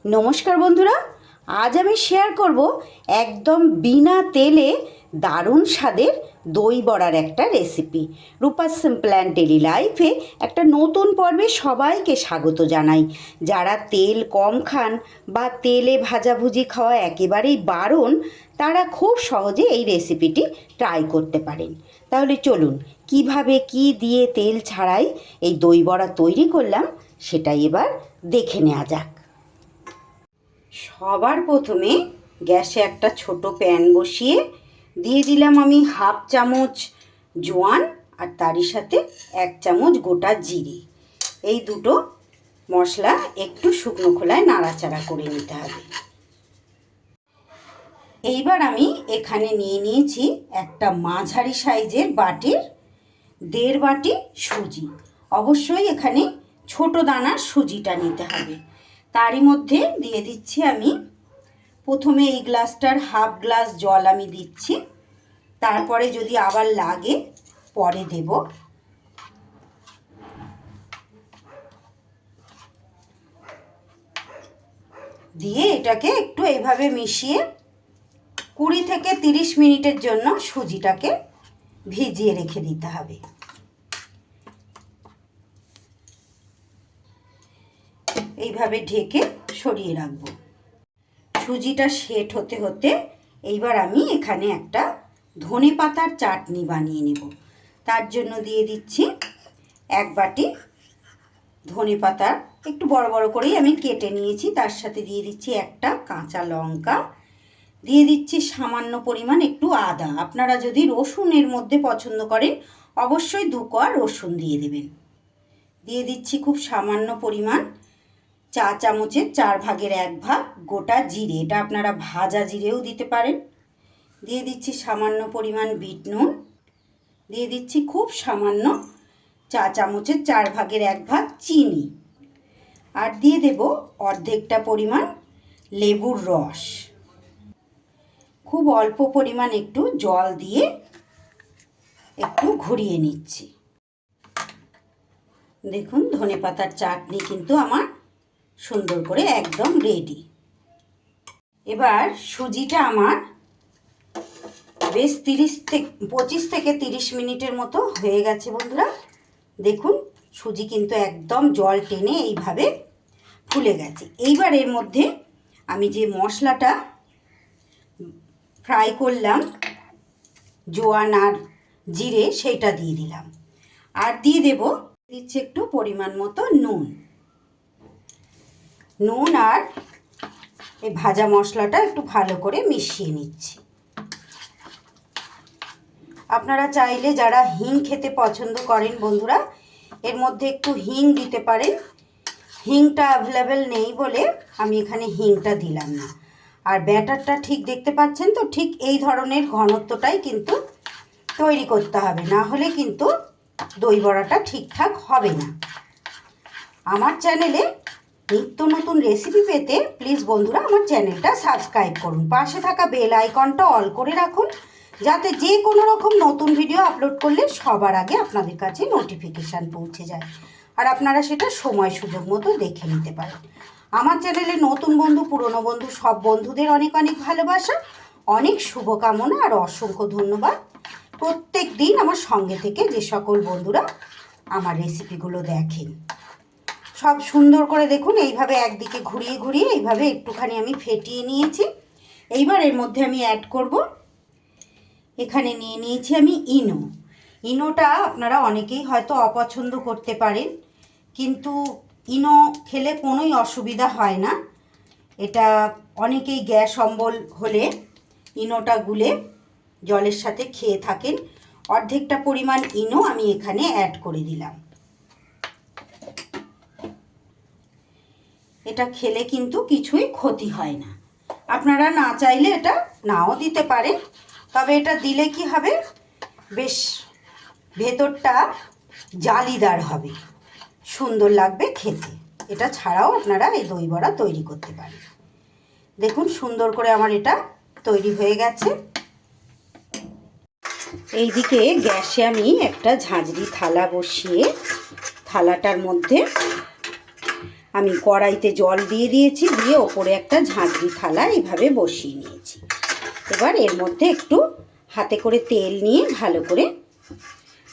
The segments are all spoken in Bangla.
নমস্কার বন্ধুরা, আজ আমি শেয়ার করব একদম বিনা তেলে দারুণ স্বাদের দই বড়ার একটা recipe. Rupa simple and daily লাইফে একটা নতুন পর্বে সবাইকে স্বাগত জানাই। যারা তেল কম খান বা তেলে ভাজাভুজি খাওয়া একেবারেই বারণ, তারা খুব সহজে এই রেসিপিটি ট্রাই করতে পারেন। তাহলে চলুন কিভাবে কি দিয়ে তেল ছাড়াই এই দই বড়া তৈরি করলাম সেটাই এবার দেখে নেওয়া যাক। সবার প্রথমে গ্যাসে একটা ছোট প্যান বসিয়ে দিয়ে দিলাম আমি হাফ চামচ জোয়ান আর তারই সাথে 1 চামচ গোটা জিরে। এই দুটো মশলা একটু শুকনো খোলায় নাড়াচাড়া করে নিতে হবে। এইবার আমি এখানে নিয়ে নিয়েছি একটা মাঝারি সাইজের বাটির 1.5 বাটি সুজি। অবশ্যই এখানে ছোট দানার সুজিটা নিতে হবে। তারই মধ্যে দিয়ে দিচ্ছি আমি প্রথমে এই গ্লাসটার হাফ গ্লাস জল আমি দিচ্ছি, তারপরে যদি আবার লাগে পরে দেব। দিয়ে এটাকে একটু এইভাবে মিশিয়ে 20 থেকে 30 মিনিটের জন্য সুজিটাকে ভিজিয়ে রেখে দিতে হবে। এইভাবে ঢেকে সরিয়ে রাখবো। সুজিটা সেট হতে হতে এইবার আমি এখানে একটা ধনেপাতার চাটনি বানিয়ে নেব। তার জন্য দিয়ে দিচ্ছি 1 বাটি ধনেপাতা, একটু বড় বড় করেই আমি কেটে নিয়েছি। তার সাথে দিয়ে দিচ্ছি একটা কাঁচা লঙ্কা, দিয়ে দিচ্ছি সামান্য পরিমাণ একটু আদা। আপনারা যদি রসুনের মধ্যে পছন্দ করেন অবশ্যই 2 কোয়া রসুন দিয়ে দেবেন। দিয়ে দিচ্ছি খুব সামান্য পরিমাণ চা চামচের 4 ভাগের 1 ভাগ গোটা জিরে, এটা আপনারা ভাজা জিরেও দিতে পারেন। দিয়ে দিচ্ছি সামান্য পরিমাণ বিট নুন, দিয়ে দিচ্ছি খুব সামান্য চা চামচের 4 ভাগের 1 ভাগ চিনি, আর দিয়ে দেব অর্ধেকটা পরিমাণ লেবুর রস। খুব অল্প পরিমাণ একটু জল দিয়ে একটু ঘুরিয়ে নিচ্ছি। দেখুন ধনেপাতার চাটনি কিন্তু আমার সুন্দর করে একদম রেডি। এবার সুজিটা আমার বেশ 25 থেকে 30 মিনিটের মতো হয়ে গেছে বন্ধুরা। দেখুন সুজি কিন্তু একদম জল টেনে এইভাবে ফুলে গেছে। এইবার এর মধ্যে আমি যে মশলাটা ফ্রাই করলাম জোয়ান আর জিরে সেইটা দিয়ে দিলাম, আর দিয়ে দিচ্ছি একটু পরিমাণ মতো নুন আর এই ভাজা মশলাটা একটু ভালো করে মিশিয়ে নিচ্ছি। আপনারা চাইলে যারা হিং খেতে পছন্দ করেন বন্ধুরা এর মধ্যে একটু হিং দিতে পারেন। হিংটা অ্যাভেলেবেল নেই বলে আমি এখানে হিংটা দিলাম না। আর ব্যাটারটা ঠিক দেখতে পাচ্ছেন তো, ঠিক এই ধরনের ঘনত্বটাই কিন্তু তৈরি করতে হবে, না হলে কিন্তু দই বড়াটা ঠিকঠাক হবে না। আমার চ্যানেলে নিত্য নতুন রেসিপি পেতে প্লিজ বন্ধুরা আমার চ্যানেলটা সাবস্ক্রাইব করুন। পাশে থাকা বেল আইকনটা অল করে রাখুন, যাতে যে কোনো রকম নতুন ভিডিও আপলোড করলে সবার আগে আপনাদের কাছে নোটিফিকেশান পৌঁছে যায়, আর আপনারা সেটা সময় সুযোগ মতো দেখে নিতে পারেন। আমার চ্যানেলে নতুন বন্ধু পুরনো বন্ধু সব বন্ধুদের অনেক অনেক ভালোবাসা, অনেক শুভকামনা আর অসংখ্য ধন্যবাদ। প্রত্যেক দিন আমার সঙ্গে থেকে যে সকল বন্ধুরা আমার রেসিপিগুলো দেখেন, সব সুন্দর করে দেখুন এইভাবে একদিকে ঘুরিয়ে ঘুরিয়ে এইভাবে একটুখানি আমি ফেটিয়ে নিয়েছি। এইবার এর মধ্যে আমি অ্যাড করব, এখানে নিয়ে নিয়েছি আমি ইনোটা আপনারা অনেকেই হয়তো অপছন্দ করতে পারেন, কিন্তু ইনো খেলে কোনোই অসুবিধা হয় না। এটা অনেকেই গ্যাস অম্বল হলে ইনোটা গুলে জলের সাথে খেয়ে থাকেন। অর্ধেকটা পরিমাণ ইনো আমি এখানে অ্যাড করে দিলাম। এটা খেলে কিন্তু কিছুই ক্ষতি হয় না। আপনারা না চাইলে এটা নাও দিতে পারেন, তবে এটা দিলে কি হবে, বেশ ভেতরটা জালিদার হবে, সুন্দর লাগবে খেতে। এটা ছাড়াও আপনারা এই দই বড়া তৈরি করতে পারেন। দেখুন সুন্দর করে আমার এটা তৈরি হয়ে গেছে। এইদিকে গ্যাসে আমি একটা ঝাঁঝরি থালা বসিয়ে থালাটার মধ্যে আমি কড়াইতে জল দিয়ে দিয়েছি, দিয়ে ওপরে একটা ঝাঁঝরি থালা এইভাবে বসিয়ে নিয়েছি। এবার এর মধ্যে একটু হাতে করে তেল নিয়ে ভালো করে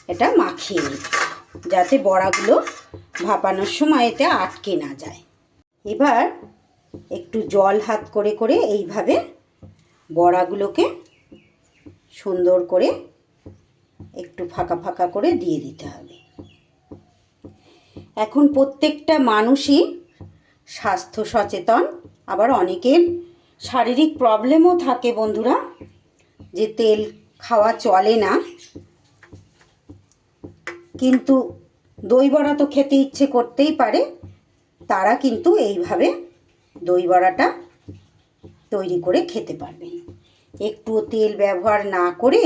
এটা মাখিয়ে নিচ্ছি, যাতে বড়াগুলো ভাপানোর সময় এতে আটকে না যায়। এবার একটু জল হাত করে করে এইভাবে বড়াগুলোকে সুন্দর করে একটু ফাঁকা ফাঁকা করে দিয়ে দিতে হবে। এখন প্রত্যেকটা মানুষই স্বাস্থ্য সচেতন, আবার অনেকের শারীরিক প্রবলেমও থাকে বন্ধুরা, যে তেল খাওয়া চলে না, কিন্তু দই বড়া তো খেতে ইচ্ছে করতেই পারে। তারা কিন্তু এইভাবে দই বড়াটা তৈরি করে খেতে পারবেন। একটু তেল ব্যবহার না করে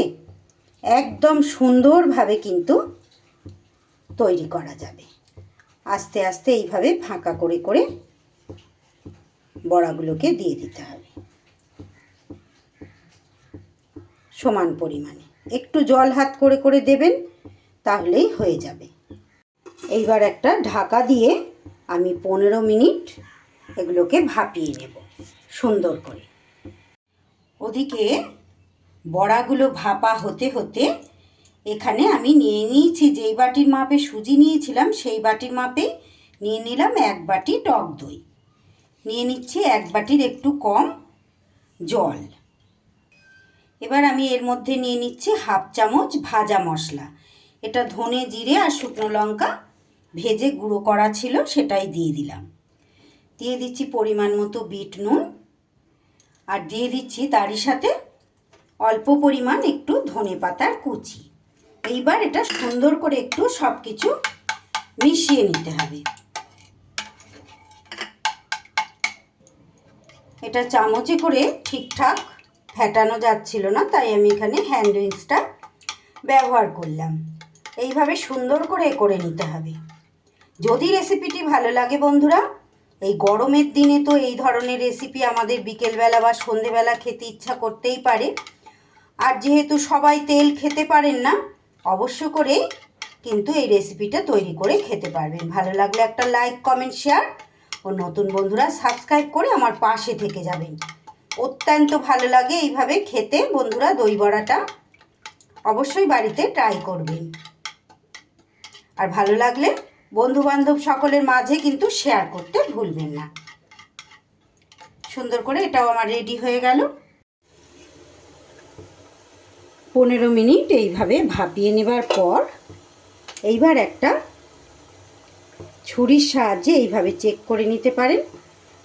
একদম সুন্দরভাবে কিন্তু তৈরি করা যাবে। আস্তে আস্তে এইভাবে ফাঁকা করে করে বড়াগুলোকে দিয়ে দিতে হবে সমান পরিমাণে। একটু জল হাত করে করে দেবেন, তাহলেই হয়ে যাবে। এইবার একটা ঢাকা দিয়ে আমি 15 মিনিট এগুলোকে ভাপিয়ে নেব সুন্দর করে। ওদিকে বড়াগুলো ভাপা হতে হতে এখানে আমি নিয়ে নিয়েছি, যেই বাটির মাপে সুজি নিয়েছিলাম সেই বাটির মাপে নিয়ে নিলাম 1 বাটি টক দই, নিয়ে নিচ্ছি 1 বাটির একটু কম জল। এবার আমি এর মধ্যে নিয়ে নিচ্ছি 1/2 চামচ ভাজা মশলা। এটা ধনে জিরে আর শুকনো লঙ্কা ভেজে গুঁড়ো করা ছিল, সেটাই দিয়ে দিলাম। দিয়ে দিচ্ছি পরিমাণ মতো বিট নুন, আর দিয়ে দিচ্ছি তারই সাথে অল্প পরিমাণ একটু ধনে পাতার কুচি। এইবার এটা সুন্দর করে একটু সব কিছু মিশিয়ে নিতে হবে। এটা চামচে করে ঠিকঠাক ফেটানো যাচ্ছিল না, তাই আমি এখানে হ্যান্ড উইক্সটা ব্যবহার করলাম। এইভাবে সুন্দর করে করে নিতে হবে। যদি রেসিপিটি ভালো লাগে বন্ধুরা, এই গরমের দিনে তো এই ধরনের রেসিপি আমাদের বিকেলবেলা বা সন্ধেবেলা খেতে ইচ্ছা করতেই পারে। আর যেহেতু সবাই তেল খেতে পারেন না, অবশ্য করে কিন্তু এই রেসিপিটা তৈরি করে খেতে পারবেন। ভালো লাগলে একটা লাইক, কমেন্ট, শেয়ার ও নতুন বন্ধুরা সাবস্ক্রাইব করে আমার পাশে থেকে যাবেন। অত্যন্ত ভালো লাগে এইভাবে খেতে বন্ধুরা। দই বড়াটা অবশ্যই বাড়িতে ট্রাই করবেন। আর ভালো লাগলে বন্ধুবান্ধব সকলের মাঝে কিন্তু শেয়ার করতে ভুলবেন না। সুন্দর করে এটাও আমার রেডি হয়ে গেল। 15 মিনিট এইভাবে ভাপিয়ে নেবার পর এইবার একটা ছুরির সাহায্যে এইভাবে চেক করে নিতে পারেন।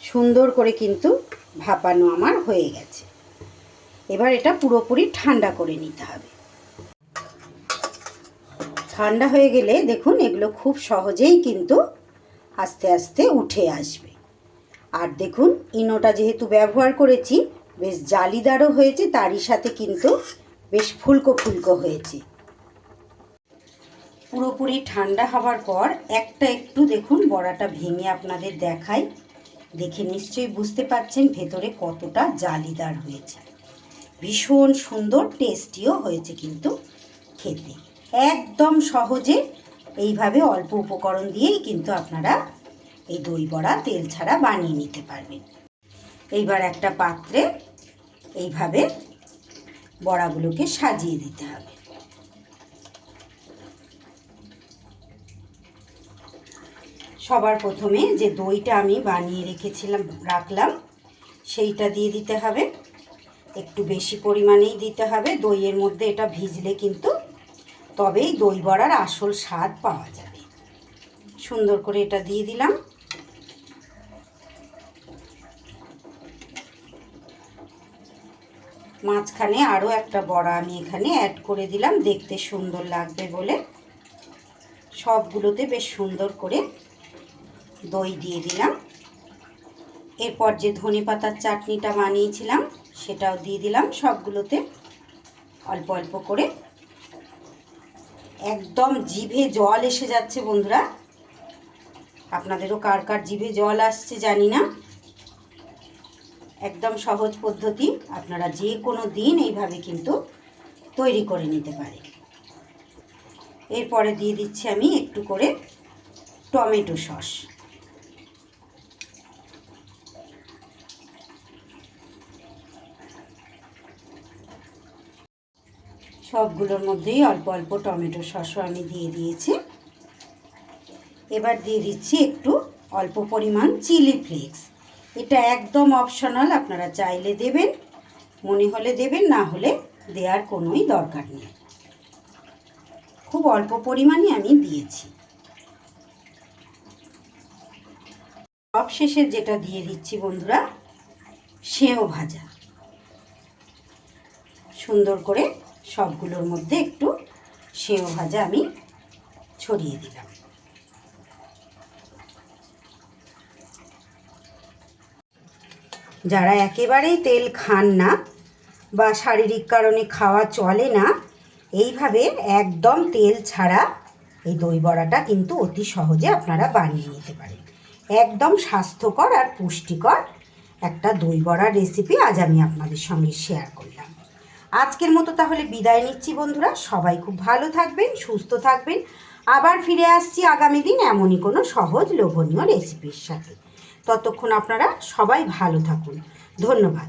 সুন্দর করে কিন্তু ভাপানো আমার হয়ে গেছে। এবার এটা পুরোপুরি ঠান্ডা করে নিতে হবে। ঠান্ডা হয়ে গেলে দেখুন এগুলো খুব সহজেই কিন্তু আস্তে আস্তে উঠে আসবে। আর দেখুন ইনোটা যেহেতু ব্যবহার করেছি বেশ জালিদারও হয়েছে, তারই সাথে কিন্তু বেশ ফুলকো ফুলকো হয়েছে। পুরোপুরি ঠান্ডা হওয়ার পর একটা একটু দেখুন বড়াটা ভেঙে আপনাদের দেখাই। দেখে নিশ্চয়ই বুঝতে পারছেন ভেতরে কতটা জালিদার হয়েছে। ভীষণ সুন্দর টেস্টিও হয়েছে কিন্তু খেতে। একদম সহজে এইভাবে অল্প উপকরণ দিয়েই কিন্তু আপনারা এই দই বড়া তেল ছাড়া বানিয়ে নিতে পারবেন। এইবার একটা পাত্রে এইভাবে বড়াগুলোকে সাজিয়ে দিতে হবে। সবার প্রথমে যে দইটা আমি বানিয়ে রাখলাম সেইটা দিয়ে দিতে হবে। একটু বেশি পরিমাণেই দিতে হবে। দইয়ের মধ্যে এটা ভিজলে কিন্তু তবেই দই বড়ার আসল স্বাদ পাওয়া যাবে। সুন্দর করে এটা দিয়ে দিলাম। মাঝখানে আরও একটা বড়া আমি এখানে অ্যাড করে দিলাম, দেখতে সুন্দর লাগবে বলে। সবগুলোতে বেশ সুন্দর করে দই দিয়ে দিলাম। এরপর যে ধনে পাতার চাটনিটা বানিয়েছিলাম সেটাও দিয়ে দিলাম সবগুলোতে অল্প অল্প করে। একদম জিভে জল এসে যাচ্ছে বন্ধুরা। আপনাদেরও কার কার জিভে জল আসছে জানি না। একদম সহজ পদ্ধতি, আপনারা যে কোনো দিন এইভাবে কিন্তু তৈরি করে নিতে পারেন। এরপরে দিয়ে দিচ্ছি আমি একটু করে টমেটো সস। সবগুলোর মধ্যেই অল্প অল্প টমেটো সসও আমি দিয়ে দিয়েছি। এবার দিয়ে দিচ্ছি একটু অল্প পরিমাণ চিলি ফ্লেক্স। এটা একদম অপশনাল, আপনারা চাইলে দেবেন, মনে হলে দেবেন, না হলে দেওয়ার কোনোই দরকার নেই। খুব অল্প পরিমাণই আমি দিয়েছি। সবশেষে যেটা দিয়ে দিচ্ছি বন্ধুরা, সেও ভাজা। সুন্দর করে সবগুলোর মধ্যে একটু সেও ভাজা আমি ছড়িয়ে দিলাম। যারা একেবারেই তেল খান না বা শারীরিক কারণে খাওয়া চলে না, এইভাবে একদম তেল ছাড়া এই দই বড়াটা কিন্তু অতি সহজে আপনারা বানিয়ে নিতে পারেন। একদম স্বাস্থ্যকর আর পুষ্টিকর একটা দই বড়ার রেসিপি আজ আমি আপনাদের সঙ্গে শেয়ার করলাম। আজকের মতো তাহলে বিদায় নিচ্ছি বন্ধুরা। সবাই খুব ভালো থাকবেন, সুস্থ থাকবেন। আবার ফিরে আসছি আগামী দিন এমনই কোনো সহজ লোভনীয় রেসিপির সাথে। ততক্ষণ আপনারা সবাই ভালো থাকুন। ধন্যবাদ।